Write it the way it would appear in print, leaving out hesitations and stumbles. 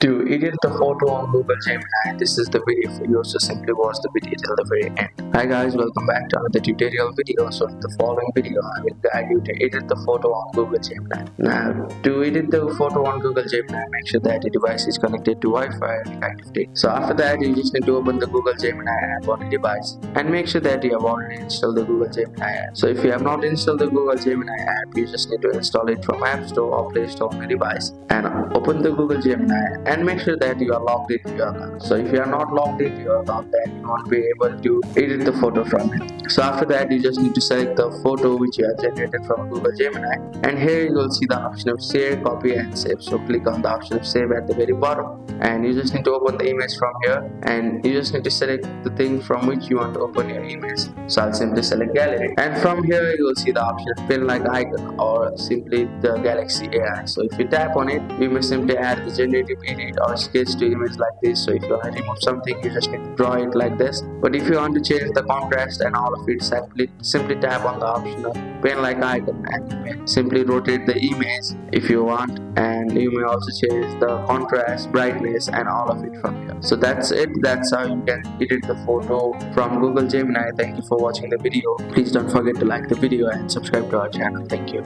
To edit the photo on Google Gemini, this is the video for you, so simply watch the video till the very end. Hi guys, welcome back to another tutorial video. So in the following video, I will guide you to edit the photo on Google Gemini. Now, to edit the photo on Google Gemini, make sure that the device is connected to Wi-Fi and connectivity. So after that, you just need to open the Google Gemini app on the device and make sure that you have already installed the Google Gemini app. So if you have not installed the Google Gemini app, you just need to install it from App Store or Play Store on your device and open the Google Gemini and make sure that you are logged into your account. So if you are not logged into your account, then you won't be able to edit the photo from it. So after that, you just need to select the photo which you have generated from Google Gemini, and here you will see the option of share, copy and save. So click on the option of save at the very bottom, and you just need to open the image from here, and you just need to select the thing from which you want to open your image. So I'll simply select gallery, and from here you will see the option of pin like icon or simply the Galaxy AI. So if you tap on it, you may simply add the generative edit or sketch to image like this. So if you want to remove something, you just need to draw it like this. But if you want to change the contrast and all of it, simply tap on the option of pen like icon, and you may simply rotate the image if you want, and you may also change the contrast, brightness and all of it from here. So that's it. That's how you can edit the photo from Google Gemini. Thank you for watching the video. Please don't forget to like the video and subscribe to our channel. Thank you.